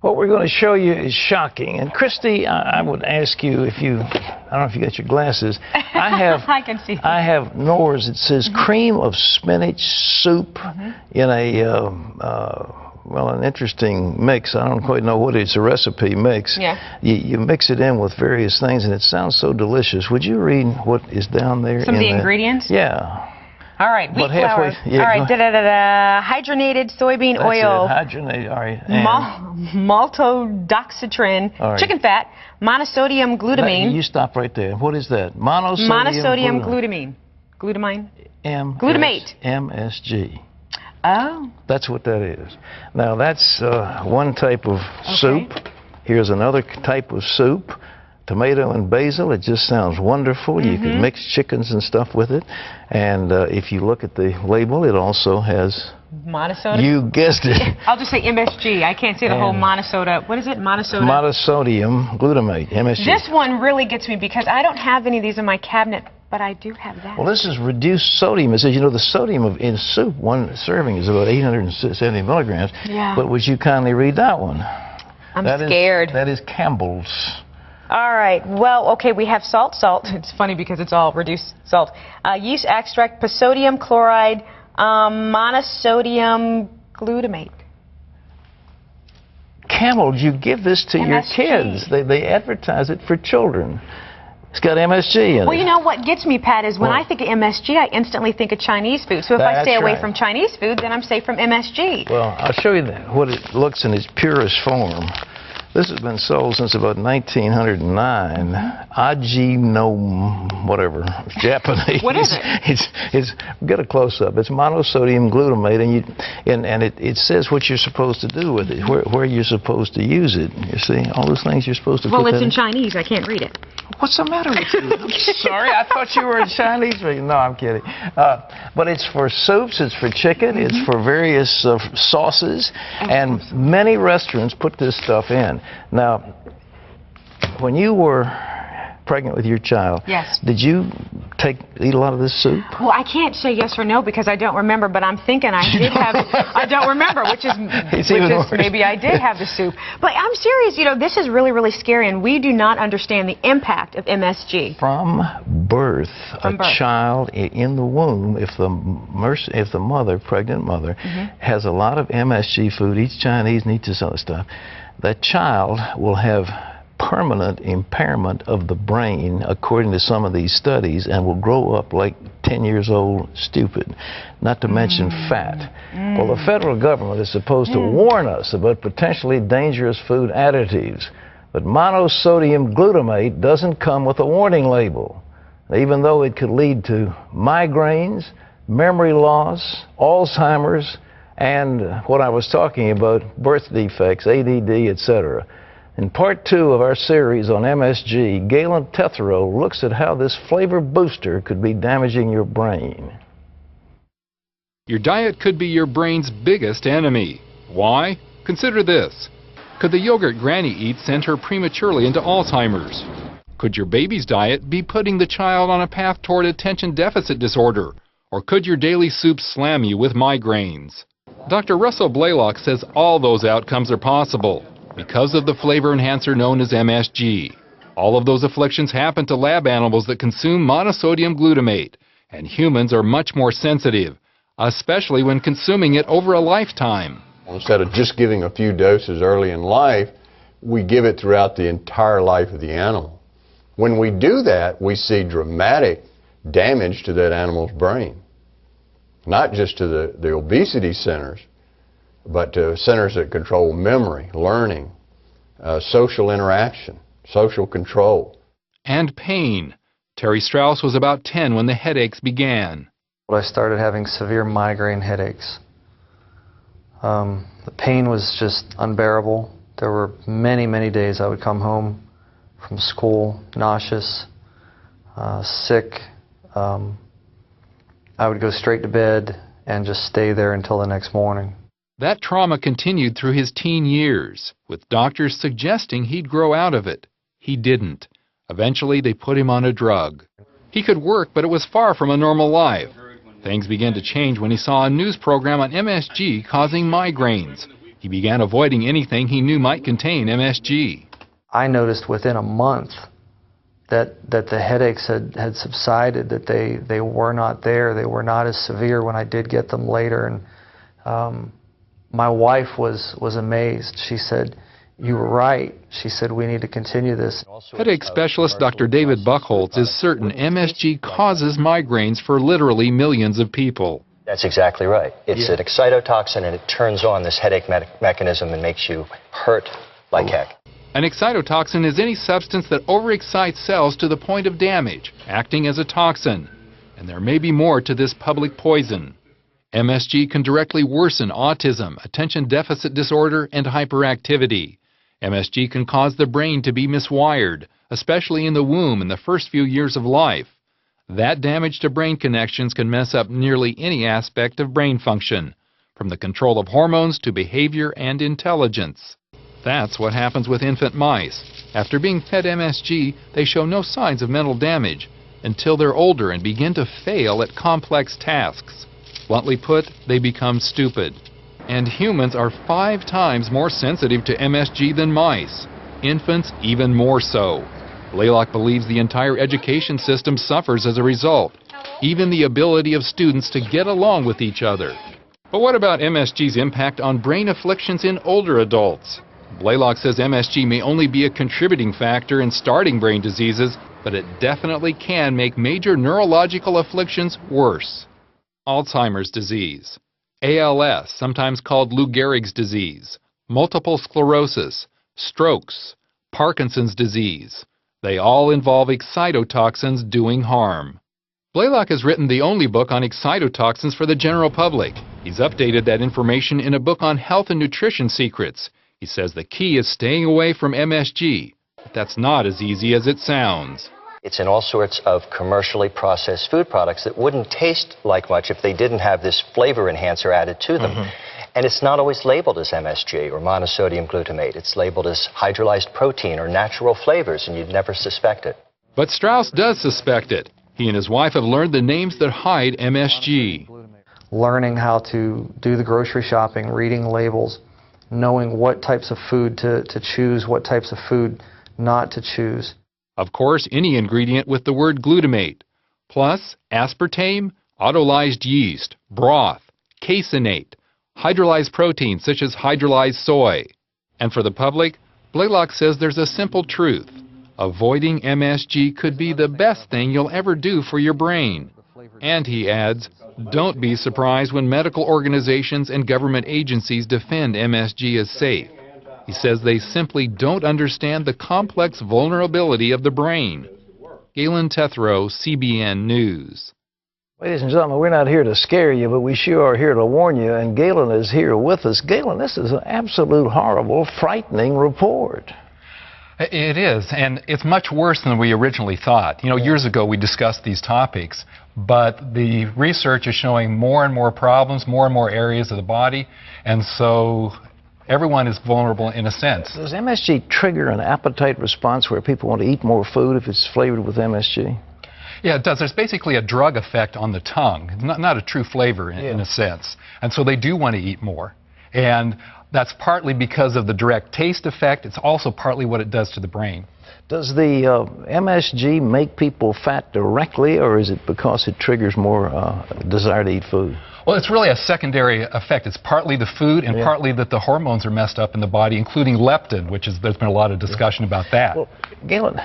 What we're going to show you is shocking. And Christy, I would ask you if you, I don't know if you got your glasses. I have. I can see. I have Nor's. It says cream of spinach soup in a, well, an interesting mix. I don't quite know what it's a recipe mix. Yeah. You mix it in with various things, and it sounds so delicious. Would you read what is down there? Some of the ingredients? Yeah. All right, wheat halfway, flour. yeah, all right, hydrogenated soybean That's oil. It. Hydrogenated, all right. Maltodextrin, right. Chicken fat, monosodium glutamine. You stop right there. What is that? Monosodium glutamine. Glutamine? Glutamate. MSG. Oh. That's what that is. Now, that's one type of soup. Here's another type of soup. Tomato and basil, it just sounds wonderful. You can mix chickens and stuff with it. And if you look at the label, it also has... Monosodium? You guessed it. I'll just say MSG. I can't say the whole monosoda. What is it? Monosodium glutamate, MSG. This one really gets me because I don't have any of these in my cabinet, but I do have that. Well, this is reduced sodium. It says, you know, the sodium in soup, one serving is about 870 milligrams. Yeah. But would you kindly read that one? I'm scared. That is Campbell's. All right. Well, okay, we have salt. It's funny because it's all reduced salt. Yeast extract, sodium chloride, monosodium glutamate. Campbell's, you give this to your kids. They advertise it for children. It's got MSG in it. Well, you know what gets me, Pat, is when I think of MSG, I instantly think of Chinese food. So if I stay away from Chinese food, then I'm safe from MSG. Well, I'll show you what it looks in its purest form. This has been sold since about 1909. Ajinom, whatever, it's Japanese. What is it? It's get a close-up. It's monosodium glutamate, and it says what you're supposed to do with it, where you're supposed to use it. You see, all those things you're supposed to. Well, it's in Chinese. I can't read it. What's the matter with you? I'm sorry, I thought you were in Chinese. No, I'm kidding. But it's for soups, it's for chicken, it's for various sauces, and many restaurants put this stuff in. Now, when you were pregnant with your child, did you eat a lot of this soup? Well, I can't say yes or no because I don't remember, but I'm thinking I did have it. I don't remember, which is maybe I did have the soup. But I'm serious, you know, this is really, really scary, and we do not understand the impact of MSG. From birth, child in the womb, if the mother, pregnant mother, has a lot of MSG food, eats Chinese and eats this other stuff, that child will have permanent impairment of the brain, according to some of these studies, and will grow up like 10 years old, stupid, not to mention fat. Well, the federal government is supposed to warn us about potentially dangerous food additives, but monosodium glutamate doesn't come with a warning label, even though it could lead to migraines, memory loss, Alzheimer's, and what I was talking about, birth defects, ADD, etc. In part 2 of our series on MSG, Galen Tethero looks at how this flavor booster could be damaging your brain. Your diet could be your brain's biggest enemy. Why? Consider this. Could the yogurt Granny eats send her prematurely into Alzheimer's? Could your baby's diet be putting the child on a path toward attention deficit disorder? Or could your daily soup slam you with migraines? Dr. Russell Blaylock says all those outcomes are possible because of the flavor enhancer known as MSG. All of those afflictions happen to lab animals that consume monosodium glutamate, and humans are much more sensitive, especially when consuming it over a lifetime. Instead of just giving a few doses early in life, we give it throughout the entire life of the animal. When we do that, we see dramatic damage to that animal's brain. Not just to the obesity centers, but to centers that control memory, learning, social interaction, social control. And pain. Terry Strauss was about 10 when the headaches began. I started having severe migraine headaches. The pain was just unbearable. There were many, many days I would come home from school, nauseous, sick. I would go straight to bed and just stay there until the next morning. That trauma continued through his teen years, with doctors suggesting he'd grow out of it. He didn't. Eventually, they put him on a drug. He could work, but it was far from a normal life. Things began to change when he saw a news program on MSG causing migraines. He began avoiding anything he knew might contain MSG. I noticed within a month that the headaches had subsided, that they were not there. They were not as severe when I did get them later. And my wife was amazed. She said, "You were right." She said, "We need to continue this." Headache specialist Dr. David Buchholz is certain MSG causes migraines for literally millions of people. That's exactly right. It's an excitotoxin, and it turns on this headache mechanism and makes you hurt like heck. An excitotoxin is any substance that overexcites cells to the point of damage, acting as a toxin. And there may be more to this public poison. MSG can directly worsen autism, attention deficit disorder, and hyperactivity. MSG can cause the brain to be miswired, especially in the womb in the first few years of life. That damage to brain connections can mess up nearly any aspect of brain function, from the control of hormones to behavior and intelligence. That's what happens with infant mice. After being fed MSG, they show no signs of mental damage until they're older and begin to fail at complex tasks. Bluntly put, they become stupid. And humans are 5 times more sensitive to MSG than mice. Infants even more so. Blaylock believes the entire education system suffers as a result, even the ability of students to get along with each other. But what about MSG's impact on brain afflictions in older adults? Blaylock says MSG may only be a contributing factor in starting brain diseases, but it definitely can make major neurological afflictions worse. Alzheimer's disease, ALS, sometimes called Lou Gehrig's disease, multiple sclerosis, strokes, Parkinson's disease. They all involve excitotoxins doing harm. Blaylock has written the only book on excitotoxins for the general public. He's updated that information in a book on health and nutrition secrets. He says the key is staying away from MSG, but that's not as easy as it sounds. It's in all sorts of commercially processed food products that wouldn't taste like much if they didn't have this flavor enhancer added to them. And it's not always labeled as MSG or monosodium glutamate. It's labeled as hydrolyzed protein or natural flavors, and you'd never suspect it. But Strauss does suspect it. He and his wife have learned the names that hide MSG. Learning how to do the grocery shopping, reading labels, knowing what types of food to choose, what types of food not to choose. Of course, any ingredient with the word glutamate, plus aspartame, autolyzed yeast, broth, caseinate, hydrolyzed proteins such as hydrolyzed soy. And for the public, Blaylock says there's a simple truth. Avoiding MSG could be the best thing you'll ever do for your brain. And he adds, don't be surprised when medical organizations and government agencies defend MSG as safe. He says they simply don't understand the complex vulnerability of the brain. Galen Tethrow, CBN News. Ladies and gentlemen, we're not here to scare you, but we sure are here to warn you, and Galen is here with us. Galen, this is an absolute horrible, frightening report. It is, and it's much worse than we originally thought. You know, years ago we discussed these topics, but the research is showing more and more problems, more and more areas of the body, and so everyone is vulnerable in a sense. Does MSG trigger an appetite response where people want to eat more food if it's flavored with MSG? Yeah, it does. There's basically a drug effect on the tongue, not a true flavor in a sense. And so they do want to eat more. And that's partly because of the direct taste effect. It's also partly what it does to the brain. Does the MSG make people fat directly, or is it because it triggers more desire to eat food? Well, it's really a secondary effect. It's partly the food and partly that the hormones are messed up in the body, including leptin, which is, there's been a lot of discussion about that. Well, Galen,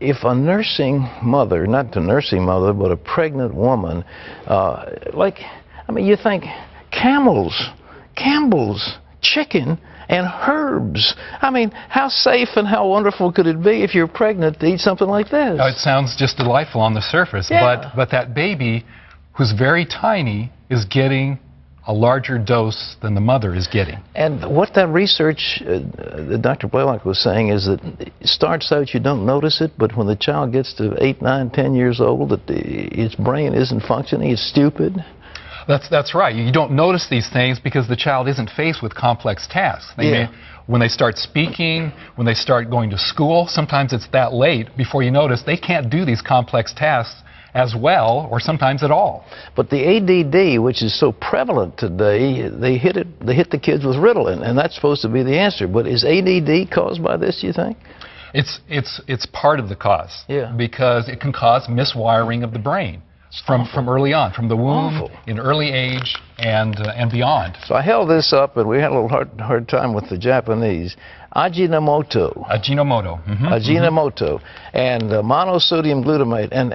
if a nursing mother, not a nursing mother, but a pregnant woman, you think camels, Campbell's, chicken, and herbs. I mean, how safe and how wonderful could it be if you're pregnant to eat something like this? It sounds just delightful on the surface, but that baby, who's very tiny, is getting a larger dose than the mother is getting. And what that research that Dr. Blaylock was saying is that it starts out you don't notice it, but when the child gets to 8, 9, 10 years old, that its brain isn't functioning, it's stupid. That's right. You don't notice these things because the child isn't faced with complex tasks. When they start speaking, when they start going to school, sometimes it's that late before you notice they can't do these complex tasks, as well, or sometimes at all. But the ADD, which is so prevalent today, they hit the kids with Ritalin, and that's supposed to be the answer. But is ADD caused by this, you think? It's part of the cause. Yeah. Because it can cause miswiring of the brain from early on, from the womb, in early age, and beyond. So I held this up, and we had a little hard time with the Japanese. Ajinomoto. Ajinomoto. Mm-hmm. Ajinomoto. And monosodium glutamate. And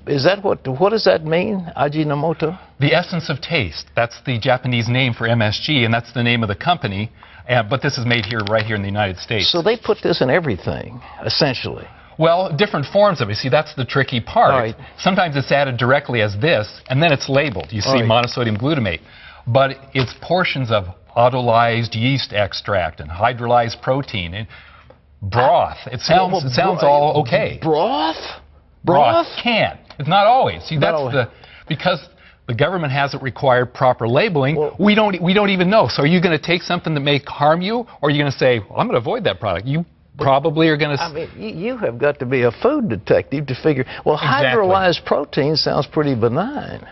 is that what does that mean, Ajinomoto? The essence of taste. That's the Japanese name for MSG, and that's the name of the company. But this is made right here in the United States. So they put this in everything, essentially. Well, different forms of it. See, that's the tricky part. Right. Sometimes it's added directly as this, and then it's labeled. You see monosodium glutamate. But it's portions of autolyzed yeast extract and hydrolyzed protein and broth. It sounds all okay. Broth? Broth can. It's not always. See, because the government hasn't required proper labeling. We don't even know. So are you going to take something that may harm you, or are you going to say, well, I'm going to avoid that product? You probably are going to... I mean, you have got to be a food detective to figure... Well, hydrolyzed protein sounds pretty benign.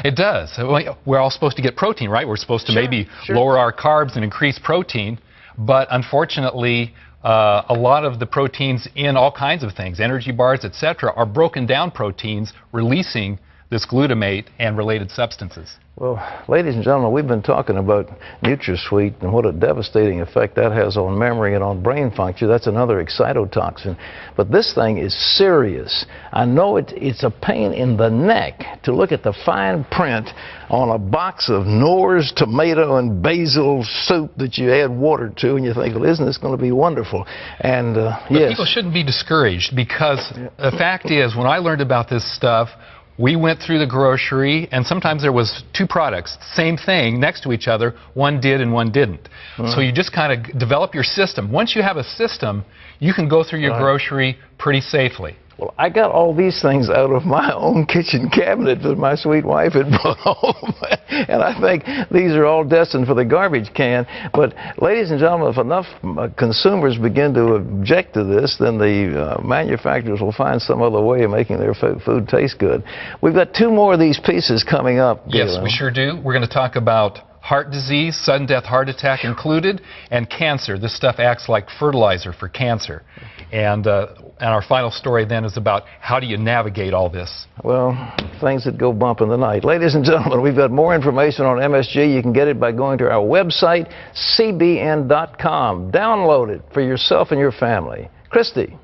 It does. We're all supposed to get protein, right? We're supposed to maybe lower our carbs and increase protein. But unfortunately, a lot of the proteins in all kinds of things, energy bars, etc., are broken down proteins releasing this glutamate and related substances. Well, ladies and gentlemen, we've been talking about NutraSweet and what a devastating effect that has on memory and on brain function. That's another excitotoxin. But this thing is serious. I know it's a pain in the neck to look at the fine print on a box of Knorr's tomato and basil soup that you add water to, and you think, well, isn't this going to be wonderful? And but yes. People shouldn't be discouraged, because the fact is, when I learned about this stuff, we went through the grocery, and sometimes there was two products, same thing, next to each other. One did and one didn't. So you just kind of develop your system. Once you have a system, you can go through your grocery pretty safely. Well, I got all these things out of my own kitchen cabinet that my sweet wife had brought home. And I think these are all destined for the garbage can. But, ladies and gentlemen, if enough consumers begin to object to this, then the manufacturers will find some other way of making their food taste good. We've got two more of these pieces coming up. Yes, we sure do. We're going to talk about heart disease, sudden death heart attack included, and cancer. This stuff acts like fertilizer for cancer. And our final story then is about how do you navigate all this. Well, things that go bump in the night. Ladies and gentlemen, we've got more information on MSG. You can get it by going to our website, cbn.com. Download it for yourself and your family. Christy.